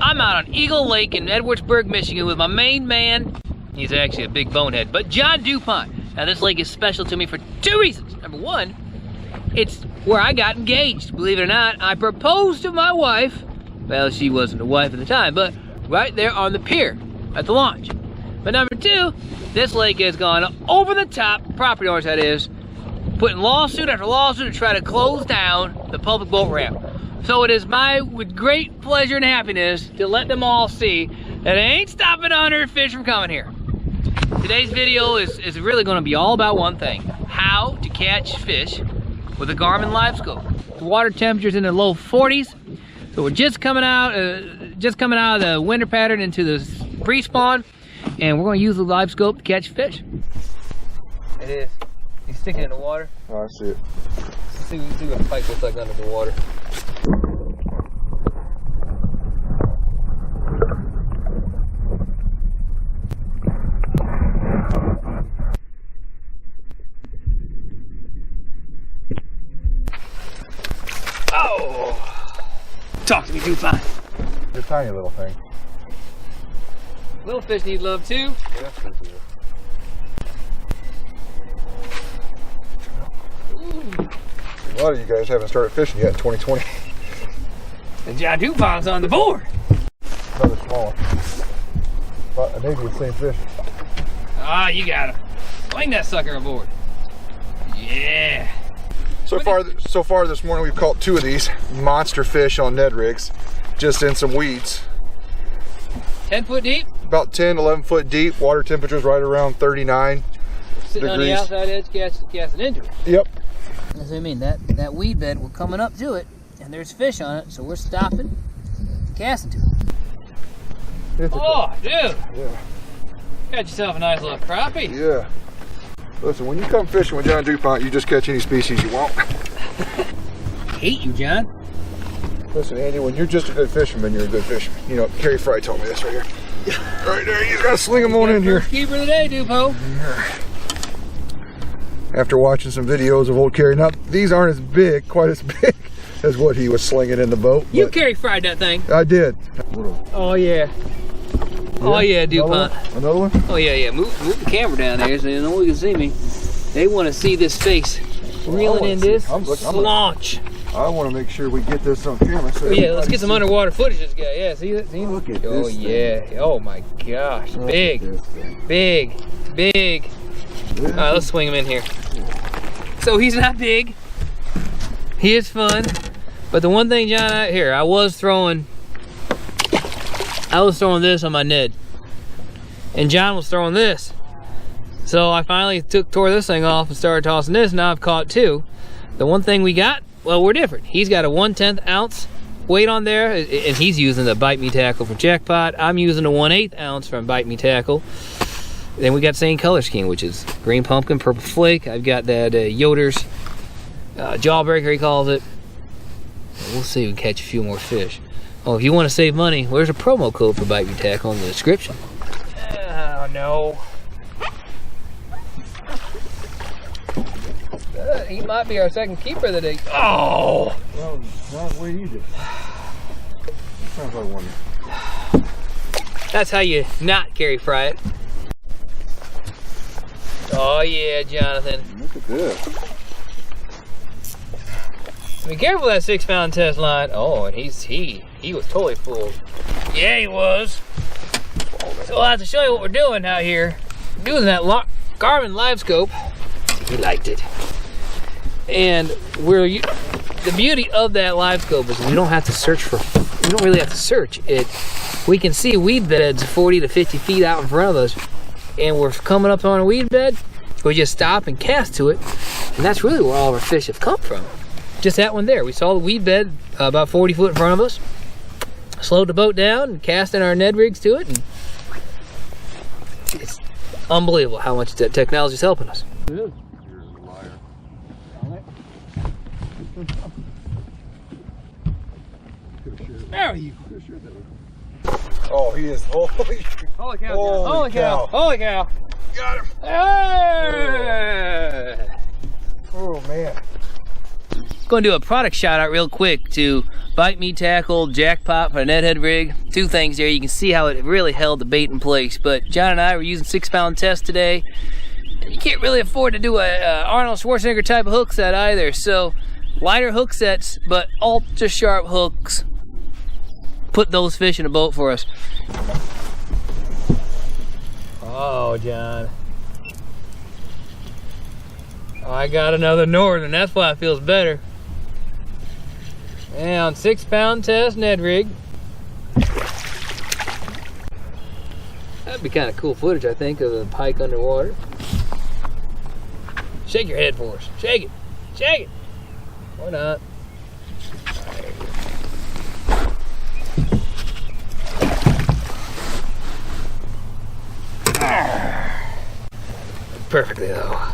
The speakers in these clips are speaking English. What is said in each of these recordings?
I'm out on Eagle Lake in Edwardsburg, Michigan with my main man. He's actually a big bonehead, but John Dupont. Now this lake is special to me for 2 reasons. Number one, it's where I got engaged. Believe it or not, I proposed to my wife. Well, she wasn't a wife at the time, but right there on the pier at the launch. But number two, this lake has gone over the top, property owners that is, putting lawsuit after lawsuit to try to close down the public boat ramp. So it is with great pleasure and happiness to let them all see that it ain't stopping 100 fish from coming here. Today's video is really going to be all about one thing: how to catch fish with a Garmin Livescope. The water temperature's in the low 40s, so we're just coming out of the winter pattern into the pre-spawn, and we're going to use the Livescope to catch fish. It is. He's sticking in the water. Oh, I see it. See what a pike looks like under the water. Oh! Talk to me, Dupont. You're a tiny little thing. Little fish need love too. Yes, they do. A lot of you guys haven't started fishing yet in 2020. And John Dupont's on the board. Another small one. But maybe the same fish. Ah, you got him. Swing that sucker aboard. Yeah. So far this morning we've caught 2 of these monster fish on Ned Rigs, just in some weeds. 10 foot deep? About 10, 11 foot deep. Water temperature's right around 39 Sitting degrees. on the outside edge, casting into it. Yep. That's what I mean. That weed bed, we're coming up to it, and there's fish on it, so we're stopping, casting to it. Oh, dude! Yeah. Got yourself a nice little crappie. Yeah. Listen, when you come fishing with John Dupont, you just catch any species you want. Hate you, John. Listen, Andy, when you're just a good fisherman, you're a good fisherman. You know, Carrie Fry told me this right here. Right there, you gotta sling them on in here. Keeper of the day, Dupo. After watching some videos of old Carrie, now these aren't as big, quite as big as what he was slinging in the boat. You Carrie fried that thing. I did. Oh yeah. Oh yeah, Dupont. Another one? Oh yeah. Move the camera down there so no one can see me. They want to see this face reeling in this launch. I want to make sure we get this on camera. So yeah, let's get some underwater footage of this guy. Yeah, see? Look at this. Oh yeah. Thing. Oh my gosh. Big. All right, let's swing him in here. So he's not big. He is fun. But the one thing, John, I was throwing this on my Ned. And John was throwing this. So I finally tore this thing off and started tossing this. Now I've caught 2. The one thing we got, well, we're different. He's got a 1/10 ounce weight on there, and he's using the Bite Me Tackle from Jackpot. I'm using a 1/8 ounce from Bite Me Tackle. Then we got the same color scheme, which is green pumpkin, purple flake. I've got that Yoder's jawbreaker, he calls it. We'll see if we can catch a few more fish. Oh, if you want to save money, there's a promo code for Bite Me Tackle in the description. Oh no. He might be our second keeper of the day. Oh! Well, not the way you did. Sounds like one. That's how you not Carrie fry it. Oh yeah, Jonathan. Look at this. Be careful of that 6-pound test line. Oh, and he was totally fooled. Yeah, he was. So I'll have to show you what we're doing out here. We're using that Garmin Livescope. He liked it. And the beauty of that Livescope is we don't have to search for. We don't really have to search it. We can see weed beds 40 to 50 feet out in front of us, and we're coming up on a weed bed. We just stop and cast to it, and that's really where all of our fish have come from. Just that one there. We saw the weed bed about 40 foot in front of us, slowed the boat down and cast in our Ned rigs to it, and it's unbelievable how much that technology is helping us. It is. You're a liar. There you go. Oh, he is. Holy cow. Holy cow. Holy cow. Got him. Hey! Oh, man. Going to do a product shout out real quick to Bite Me Tackle Jackpot for a Ned Rig. Two things there. You can see how it really held the bait in place. But John and I were using 6-pound test today. And you can't really afford to do a Arnold Schwarzenegger type of hook set either. So lighter hook sets, but ultra sharp hooks. Put those fish in a boat for us. Oh, John. Oh, I got another northern. That's why it feels better. And 6-pound test Ned Rig. That'd be kind of cool footage, I think, of the pike underwater. Shake your head for us. Shake it. Shake it. Or not. Perfectly though.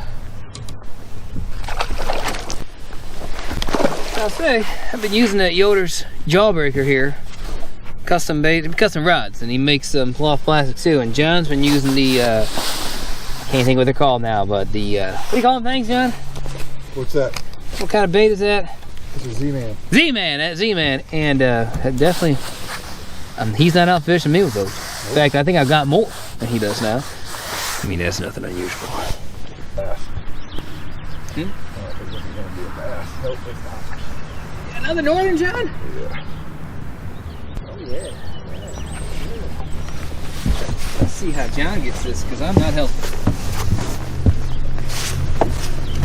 I'll say, I've been using that Yoder's jawbreaker here. Custom bait, custom rods, and he makes some cloth plastic too. And John's been using the, can't think what they're called now, but the, what do you call them things, John? What's that? What kind of bait is that? This is Z-Man. Z-Man, that Z-Man. And definitely, he's not out fishing me with those. In fact, I think I've got more than he does now. I mean, that's nothing unusual. Bass. Hmm? I don't think this is going to be a bass. Nope, it's not. Another northern, John? Yeah. Oh, yeah. Let's see how John gets this, because I'm not helping.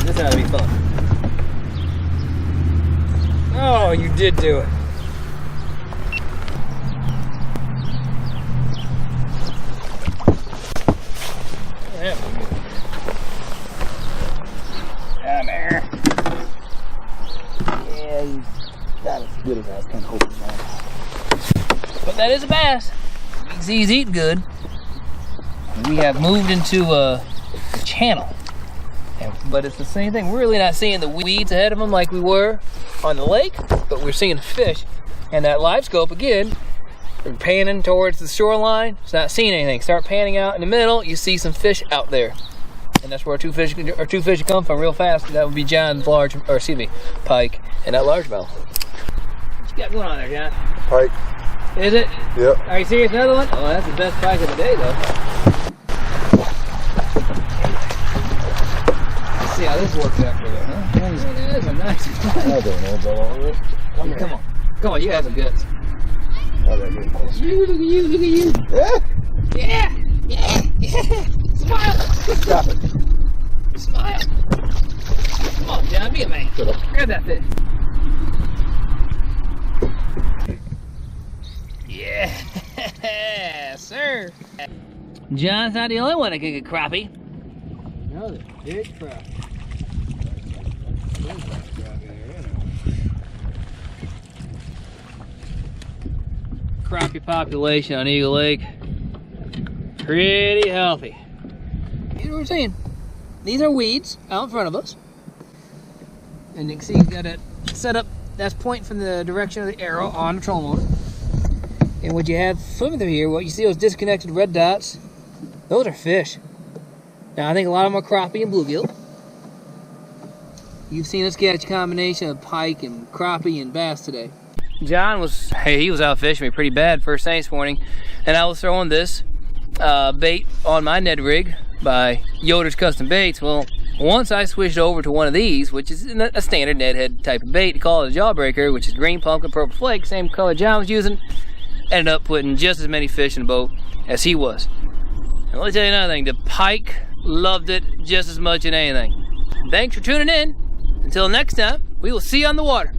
This ought to be fun. Oh, you did do it. Come here. Yeah, you got as good as I was kind of hoping for. But that is a bass. You can see he's eating good. We have moved into a channel. But it's the same thing. We're really not seeing the weeds ahead of them like we were on the lake, but we're seeing fish. And that Livescope, again, we're panning towards the shoreline. It's not seeing anything. Start panning out in the middle, you see some fish out there. And that's where our two fish come from real fast. That would be John's pike and that largemouth. What you got going on there, John? Pike. Is it? Yep. Are you serious? Another one? Oh, that's the best pike of the day, though. Let's see how this works out for you, huh? That is a nice pike. I don't know about all this. Come here. Come on. Come on, you have some guts. I gotta get closer. Look at you, look at you. Yeah! Yeah! Yeah! Smile! Stop it. Smile! Come on, John, be a man. Grab that fish. Yeah, sir. John's not the only one that can get crappie. Another big crappie. Crappie population on Eagle Lake, pretty healthy. You know what I'm saying? These are weeds out in front of us. And you can see he's got it set up, that's pointing from the direction of the arrow on the trolling motor. And what you have swimming through here, what you see those disconnected red dots, those are fish. Now I think a lot of them are crappie and bluegill. You've seen us catch a combination of pike and crappie and bass today. John was, he was out fishing me pretty bad first thing this morning, and I was throwing this bait on my Ned Rig by Yoder's Custom Baits. Well, once I switched over to one of these, which is a standard Ned head type of bait, call it a jawbreaker, which is green pumpkin, purple flake, same color John was using, ended up putting just as many fish in the boat as he was. And let me tell you another thing, the pike loved it just as much as anything. Thanks for tuning in. Until next time, we will see you on the water.